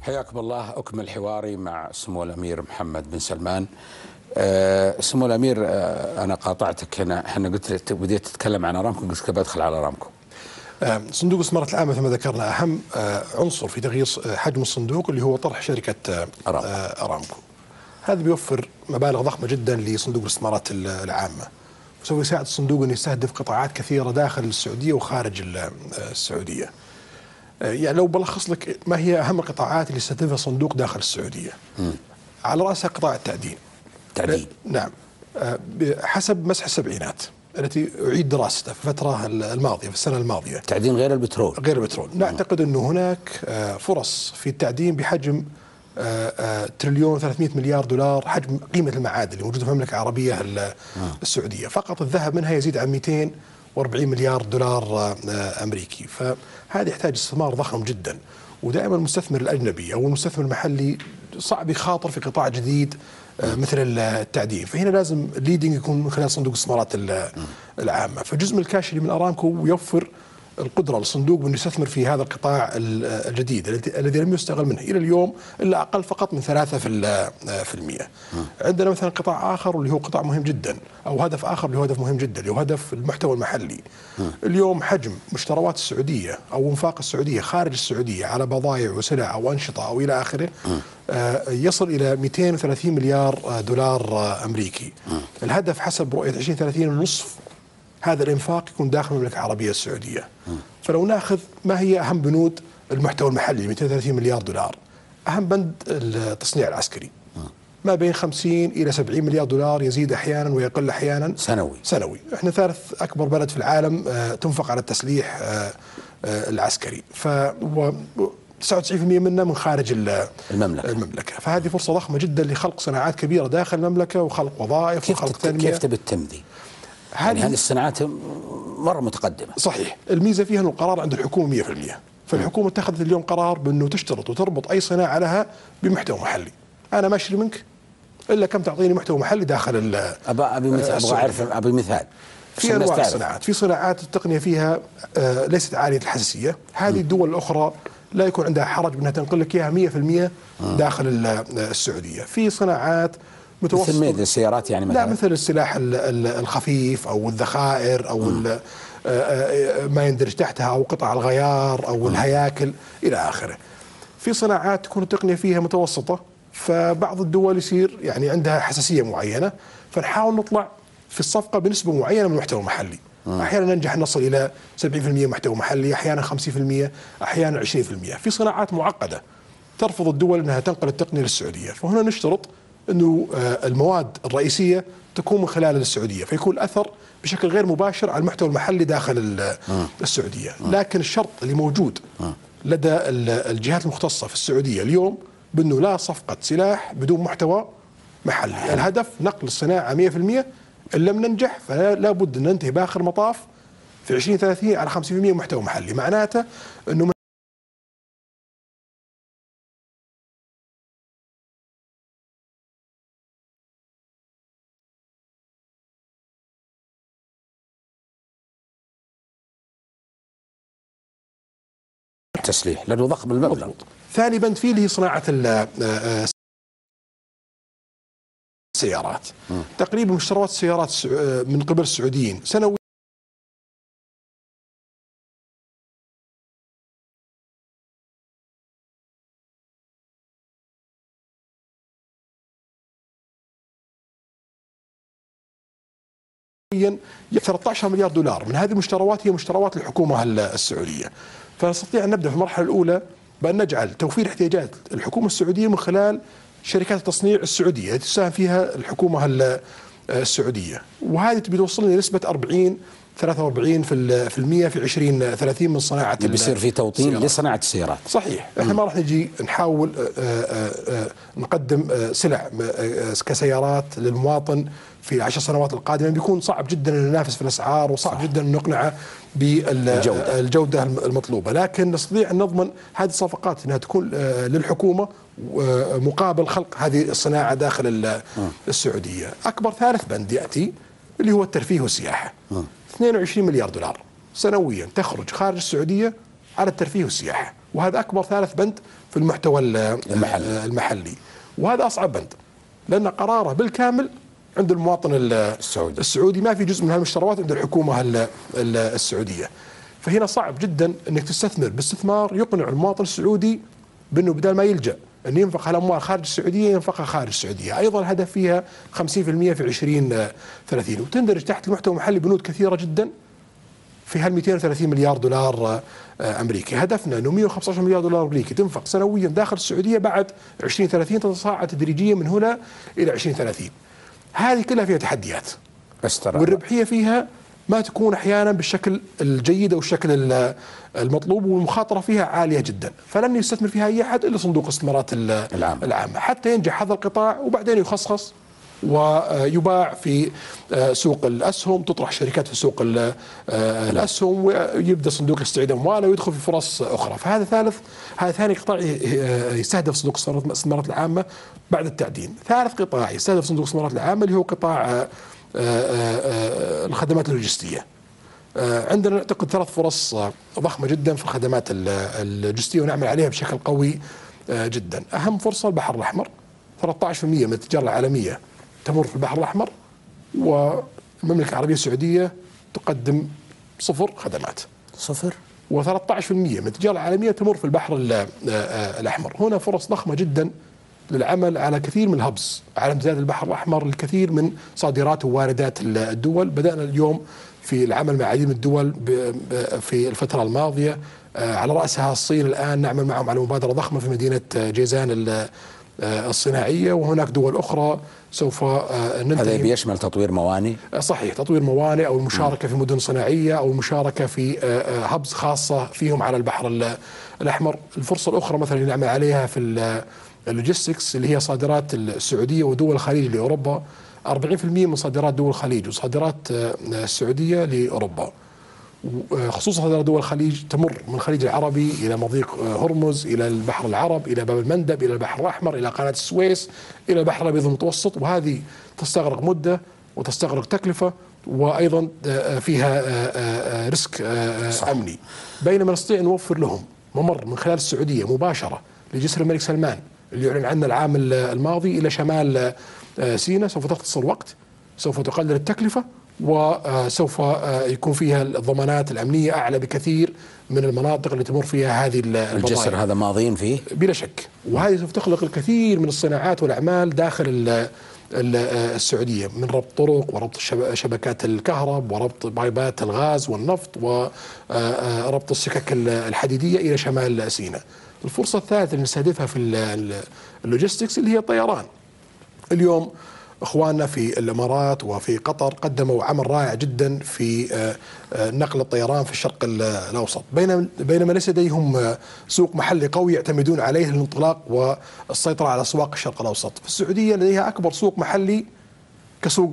حياكم الله. أكمل حواري مع سمو الأمير محمد بن سلمان. سمو الأمير، أنا قاطعتك هنا، احنا قلت بديت تتكلم عن أرامكو، قلت بدخل على أرامكو. صندوق الاستثمارات العامة مثل ما ذكرنا أهم عنصر في تغيير حجم الصندوق اللي هو طرح شركة أرامكو. هذا بيوفر مبالغ ضخمة جدا لصندوق الاستثمارات العامة، وسوف يساعد الصندوق أن يستهدف قطاعات كثيرة داخل السعودية وخارج السعودية. يعني لو بلخص لك ما هي أهم القطاعات اللي يستهدفها الصندوق داخل السعودية، على رأسها قطاع التعدين. نعم، حسب مسح السبعينات التي أعيد دراستها في الفترة الماضية، في السنة الماضية. تعدين غير البترول. غير البترول. نعتقد أنه هناك فرص في التعدين بحجم تريليون 300 مليار دولار، حجم قيمة المعادن اللي موجودة في المملكة العربية السعودية. فقط الذهب منها يزيد عن 240 مليار دولار أمريكي. فهذا يحتاج استثمار ضخم جدا، ودائما المستثمر الأجنبي أو المستثمر المحلي صعب يخاطر في قطاع جديد مثل التعدين. فهنا لازم الليدنج يكون من خلال صندوق الاستثمارات العامة. فجزء من الكاش اللي من أرامكو يوفر القدرة للصندوق بأن يستثمر في هذا القطاع الجديد الذي لم يستغل منه إلى اليوم إلا أقل فقط من 3%. عندنا مثلا قطاع آخر اللي هو قطاع مهم جدا، أو هدف آخر اللي هو هدف مهم جدا، اللي هو هدف المحتوى المحلي. اليوم حجم مشتريات السعودية أو انفاق السعودية خارج السعودية على بضائع وسلع أو أنشطة أو إلى آخره يصل إلى 230 مليار دولار أمريكي. الهدف حسب رؤية 2030 نصف هذا الإنفاق يكون داخل المملكة العربية السعودية. فلو ناخذ ما هي أهم بنود المحتوى المحلي 230 مليار دولار، أهم بند التصنيع العسكري ما بين 50 إلى 70 مليار دولار، يزيد أحيانا ويقل أحيانا سنوي. إحنا ثالث أكبر بلد في العالم تنفق على التسليح العسكري، ف 99% منه من خارج المملكة. فهذه فرصة ضخمة جدا لخلق صناعات كبيرة داخل المملكة وخلق وظائف وخلق تنمية. كيف تبي التمضي؟ يعني هذه الصناعات مرة متقدمة. صحيح. الميزة فيها أن القرار عند الحكومة 100%. فالحكومة اتخذت اليوم قرار بأنه تشترط وتربط أي صناعة لها بمحتوى محلي. أنا ما أشتري منك إلا كم تعطيني محتوى محلي داخل أبغى أعرف. أبي مثال. في أنواع الصناعات، في صناعات التقنية فيها ليست عالية الحساسية. هذه الدول الأخرى لا يكون عندها حرج بأنها تنقل لك إياها 100% داخل السعودية. في صناعات مثل السيارات، يعني لا، مثل السلاح الخفيف أو الذخائر أو ما يندرج تحتها أو قطع الغيار أو الهياكل إلى آخره. في صناعات تكون التقنية فيها متوسطة، فبعض الدول يصير يعني عندها حساسية معينة، فنحاول نطلع في الصفقة بنسبة معينة من المحتوى المحلي. أحيانا ننجح نصل إلى 70% محتوى محلي، أحيانا 50%، أحيانا 20%. في صناعات معقدة ترفض الدول أنها تنقل التقنية للسعودية، فهنا نشترط أنه المواد الرئيسية تكون من خلال السعودية، فيكون الأثر بشكل غير مباشر على المحتوى المحلي داخل السعودية. لكن الشرط اللي موجود لدى الجهات المختصة في السعودية اليوم بأنه لا صفقة سلاح بدون محتوى محلي. الهدف نقل الصناعة 100%. إن لم ننجح فلا بد أن ننتهي بآخر مطاف في 2030 على 50% محتوى محلي. معناته أنه التسليح لأنه ضخم المبلغ. ثاني بند فيه اللي هي صناعة السيارات. تقريبا مشتريات السيارات من قبل السعوديين سنويا ي 13 مليار دولار. من هذه المشتريات هي مشتريات الحكومة السعودية. فنستطيع أن نبدأ في المرحلة الأولى بأن نجعل توفير احتياجات الحكومة السعودية من خلال شركات التصنيع السعودية التي تساهم فيها الحكومة السعودية، وهذه بتوصلنا لنسبة 43% في 2030 من صناعة اللي بيصير في توطين لصناعة السيارات. صحيح. احنا ما راح نجي نحاول نقدم سلع كسيارات للمواطن في العشر سنوات القادمة. بيكون صعب جدا أن ننافس في الأسعار، وصعب جدا أن نقنعه بالجودة المطلوبة. لكن نستطيع أن نضمن هذه الصفقات أنها تكون للحكومة مقابل خلق هذه الصناعة داخل السعودية. أكبر ثالث بند يأتي اللي هو الترفيه والسياحة. 22 مليار دولار سنويا تخرج خارج السعودية على الترفيه والسياحة. وهذا أكبر ثالث بند في المحتوى المحلي. وهذا أصعب بند لأن قراره بالكامل عند المواطن السعودي، ما في جزء من هالمشتريات عند الحكومة السعودية. فهنا صعب جدا أنك تستثمر باستثمار يقنع المواطن السعودي بأنه بدل ما يلجأ أن ينفق الأموال خارج السعودية ينفقها خارج السعودية. أيضا الهدف فيها 50% في 2030، وتندرج تحت المحتوى المحلي بنود كثيرة جدا في هال 230 مليار دولار أمريكي. هدفنا أنه 115 مليار دولار أمريكي تنفق سنويا داخل السعودية بعد 2030، تتصاعد تدريجيا من هنا إلى 2030. هذه كلها فيها تحديات، والربحية فيها ما تكون أحيانا بالشكل الجيد أو الشكل المطلوب، والمخاطرة فيها عالية جدا، فلن يستثمر فيها أي أحد إلا صندوق الاستثمارات العامة حتى ينجح هذا القطاع، وبعدين يخصص ويباع في سوق الأسهم، تطرح شركات في سوق الأسهم، ويبدأ صندوق يستعيد أمواله ويدخل في فرص أخرى. فهذا ثاني قطاع يستهدف صندوق الاستثمارات العامة بعد التعدين. ثالث قطاع يستهدف صندوق الاستثمارات العامة اللي هو قطاع الخدمات اللوجستية. عندنا نعتقد 3 فرص ضخمة جدا في الخدمات اللوجستية ونعمل عليها بشكل قوي جدا. أهم فرصة البحر الأحمر، 13% من التجارة العالمية تمر في البحر الأحمر، والمملكة العربية السعودية تقدم 0 خدمات، و13% من التجارة العالمية تمر في البحر الأحمر. هنا فرص ضخمة جدا للعمل على كثير من الهبز على امتداد البحر الأحمر، الكثير من صادرات وواردات الدول. بدأنا اليوم في العمل مع عديد من الدول في الفترة الماضية، على رأسها الصين. الآن نعمل معهم على مبادرة ضخمة في مدينة جيزان الصناعية، وهناك دول أخرى سوف ننتهي. هذا بيشمل تطوير موانئ؟ صحيح، تطوير موانئ أو المشاركة في مدن صناعية أو المشاركة في هبز خاصة فيهم على البحر الأحمر. الفرصة الأخرى مثلا اللي نعمل عليها في اللوجيستكس اللي هي صادرات السعودية ودول الخليج لأوروبا. 40% من صادرات دول الخليج وصادرات السعودية لأوروبا، خصوصا صادرات دول الخليج تمر من الخليج العربي إلى مضيق هرمز، إلى البحر العرب، إلى باب المندب، إلى البحر الأحمر، إلى قناة السويس، إلى البحر الأبيض المتوسط. وهذه تستغرق مدة وتستغرق تكلفة، وأيضا فيها ريسك أمني. بينما نستطيع أن نوفر لهم ممر من خلال السعودية مباشرة لجسر الملك سلمان اللي يعلن عنه العام الماضي إلى شمال سيناء. سوف تختصر وقت، سوف تقلل التكلفة، وسوف يكون فيها الضمانات الأمنية أعلى بكثير من المناطق اللي تمر فيها هذه البضائع. الجسر هذا ماضيين فيه بلا شك، وهذه سوف تخلق الكثير من الصناعات والأعمال داخل السعودية، من ربط طرق وربط شبكات الكهرب وربط بايبات الغاز والنفط وربط السكك الحديدية إلى شمال سيناء. الفرصة الثالثة اللي نستهدفها في اللوجيستكس اللي هي الطيران. اليوم اخواننا في الامارات وفي قطر قدموا عمل رائع جدا في نقل الطيران في الشرق الاوسط، بينما ليس لديهم سوق محلي قوي يعتمدون عليه للانطلاق والسيطره على اسواق الشرق الاوسط. في السعوديه لديها اكبر سوق محلي كسوق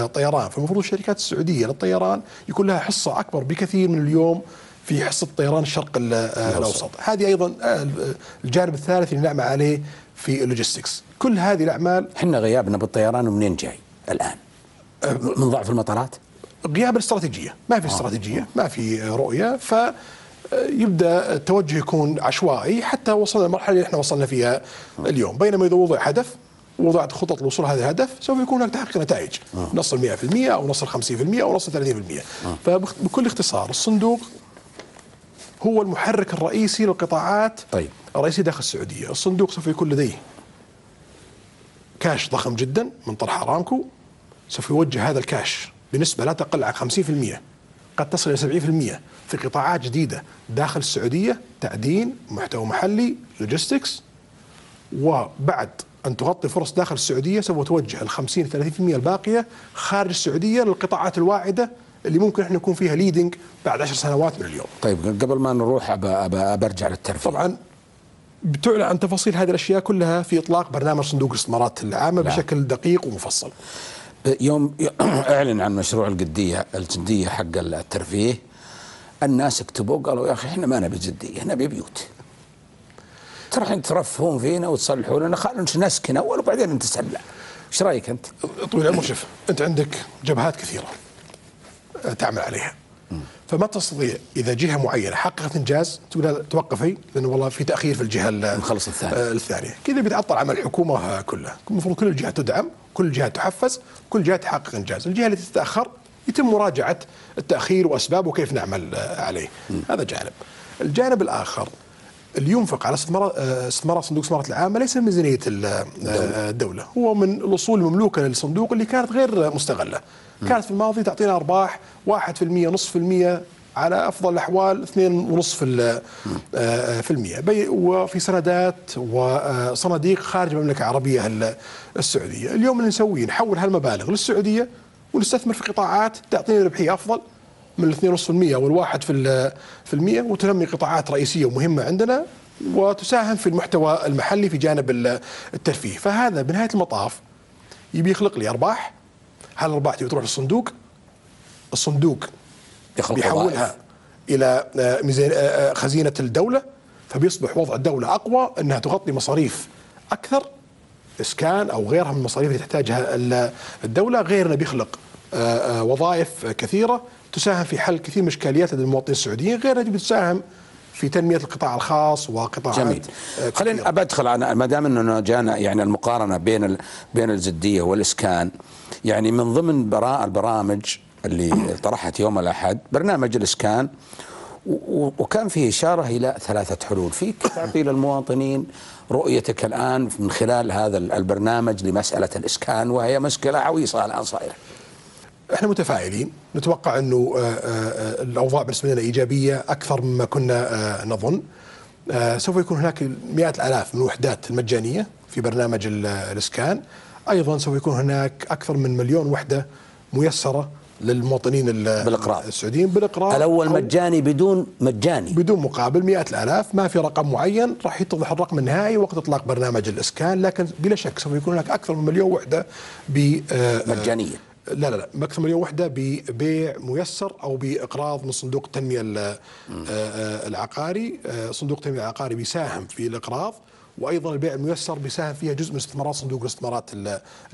طيران، فالمفروض الشركات السعوديه للطيران يكون لها حصه اكبر بكثير من اليوم في حصه طيران الشرق الاوسط. هذه ايضا الجانب الثالث اللي نعمل عليه في اللوجيستكس. كل هذه الأعمال. حنا غيابنا بالطيران ومنين جاي الآن؟ من ضعف المطارات؟ غياب الاستراتيجية، ما في استراتيجية، ما في رؤية، فيبدأ التوجه يكون عشوائي حتى وصلنا للمرحلة اللي احنا وصلنا فيها اليوم. بينما إذا وضع هدف ووضعت خطط للوصول هذا الهدف سوف يكون هناك تحقيق نتائج، نصل 100% أو نصل 50% أو نصل 30%. فبكل اختصار الصندوق هو المحرك الرئيسي للقطاعات الرئيسية داخل السعودية. الصندوق سوف يكون لديه كاش ضخم جدا من طرح أرامكو، سوف يوجه هذا الكاش بنسبة لا تقل عن 50%، قد تصل إلى 70% في قطاعات جديدة داخل السعودية: تعدين، محتوى محلي، لوجيستكس. وبعد أن تغطي فرص داخل السعودية سوف توجه 50-30% الباقية خارج السعودية للقطاعات الواعدة اللي ممكن احنا نكون فيها ليدنج بعد 10 سنوات من اليوم. طيب قبل ما نروح برجع للترفيه. طبعا بتعلن عن تفاصيل هذه الأشياء كلها في إطلاق برنامج صندوق الاستثمارات العامة بشكل دقيق ومفصل. يوم أعلن عن مشروع الجدية حق الترفيه، الناس اكتبوا قالوا يا أخي إحنا ما نبي جدية، نبي بيوت. ترى ترفهون فينا وتصلحون لنا، خلونا نسكن أول وبعدين نتسلى. إيش رأيك أنت؟ طويل العمر، شوف أنت عندك جبهات كثيرة تعمل عليها، فما تستطيع اذا جهه معينه حققت انجاز تقول لا توقفي لانه والله في تاخير في الجهه نخلص الثانيه، كذا بيتعطل عمل الحكومه كلها. المفروض كل الجهات تدعم، كل الجهات تحفز، كل الجهات تحقق انجاز. الجهه التي تتاخر يتم مراجعه التاخير واسبابه وكيف نعمل عليه. هذا جانب. الجانب الاخر اللي ينفق على استثمارات صندوق الاستثمارات العامه ليس من ميزانيه الدوله، هو من الاصول المملوكه للصندوق اللي كانت غير مستغله. كانت في الماضي تعطينا ارباح 1%، نصف في المية، على افضل الاحوال 2.5%، وفي سندات وصناديق خارج المملكه العربيه السعوديه. اليوم اللي نسويه نحول هالمبالغ للسعوديه ونستثمر في قطاعات تعطينا ربحيه افضل من 2.5% او 1%، وتنمي قطاعات رئيسيه ومهمه عندنا وتساهم في المحتوى المحلي في جانب الترفيه. فهذا بنهايه المطاف يبي يخلق لي ارباح. هالارباح تبي تروح للصندوق، الصندوق بيحولها الى خزينه الدوله، فبيصبح وضع الدوله اقوى انها تغطي مصاريف اكثر، اسكان او غيرها من المصاريف اللي تحتاجها الدوله، غير انه بيخلق وظائف كثيره تساهم في حل كثير من اشكاليات لدى المواطنين السعوديين، غير انها بتساهم في تنميه القطاع الخاص وقطاعات. جميل. خلينا بدخل انا ما دام انه جانا يعني المقارنه بين الجديه والاسكان، يعني من ضمن البرامج اللي طرحت يوم الاحد برنامج الاسكان، وكان فيه اشاره الى 3 حلول. فيك تعطي للمواطنين رؤيتك الان من خلال هذا البرنامج لمساله الاسكان، وهي مشكله عويصه الان صايره. احنا متفائلين، نتوقع انه الاوضاع بالنسبه لنا ايجابيه اكثر مما كنا نظن. سوف يكون هناك مئات الالاف من الوحدات المجانيه في برنامج الاسكان. ايضا سوف يكون هناك اكثر من 1,000,000 وحده ميسره للمواطنين السعوديين بالاقراض. الاول مجاني بدون مقابل، مئات الالاف، ما في رقم معين، راح يتضح الرقم النهائي وقت اطلاق برنامج الاسكان، لكن بلا شك سوف يكون هناك اكثر من 1,000,000 وحده مجانيه. لا اكثر من 1,000,000 وحده ببيع ميسر او باقراض من صندوق التنميه العقاري. صندوق التنميه العقاري بيساهم في الاقراض، وايضا البيع الميسر بيساهم فيها جزء من استثمارات صندوق الاستثمارات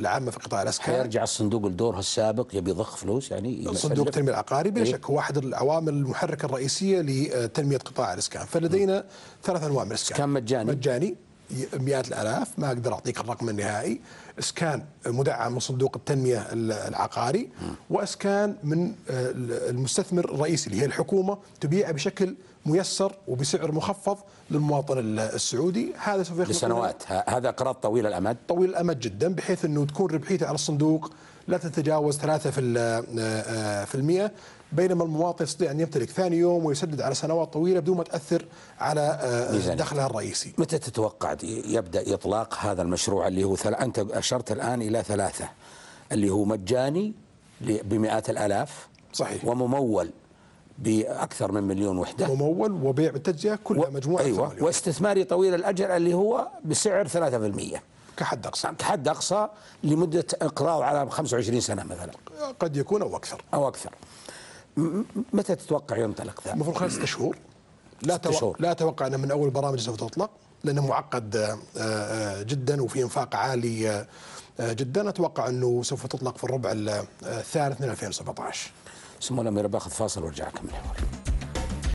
العامه في قطاع الاسكان. حيرجع الصندوق لدوره السابق، يبي يضخ فلوس يعني. صندوق التنميه العقاري بلا شك هو احد العوامل المحركه الرئيسيه لتنميه قطاع الاسكان. فلدينا 3 انواع من الاسكان. مجاني 100,000 الآلاف، ما أقدر أعطيك الرقم النهائي. إسكان مدعم من صندوق التنمية العقاري، وإسكان من المستثمر الرئيسي اللي هي الحكومة، تبيع بشكل ميسر وبسعر مخفض للمواطن السعودي. هذا سوف يخلق لسنوات. هذا قرض طويل الأمد، طويل الأمد جدا، بحيث أنه تكون ربحيته على الصندوق لا تتجاوز 3%، بينما المواطن يستطيع أن يمتلك ثاني يوم ويسدد على سنوات طويلة بدون ما تأثر على دخله الرئيسي. متى تتوقع يبدأ إطلاق هذا المشروع اللي هو أنت أشرت الآن إلى 3، اللي هو مجاني بمئات الآلاف، صحيح، وممول بأكثر من 1,000,000 وحدة، ممول وبيع بالتجزئة كلها مجموعة. أيوة، واستثماري طويل الأجل اللي هو بسعر 3% كحد أقصى. كحد أقصى لمدة إقراض على 25 سنة مثلا، قد يكون أو أكثر. متى تتوقع ينطلق ذا؟ المفروض 5 شهور. لا أتوقع أن من أول البرامج سوف تطلق، لأنه معقد جدا وفي إنفاق عالي جدا. أتوقع أنه سوف تطلق في الربع الثالث من 2017. سمو الأمير باخذ فاصل وارجع أكمل الحوار.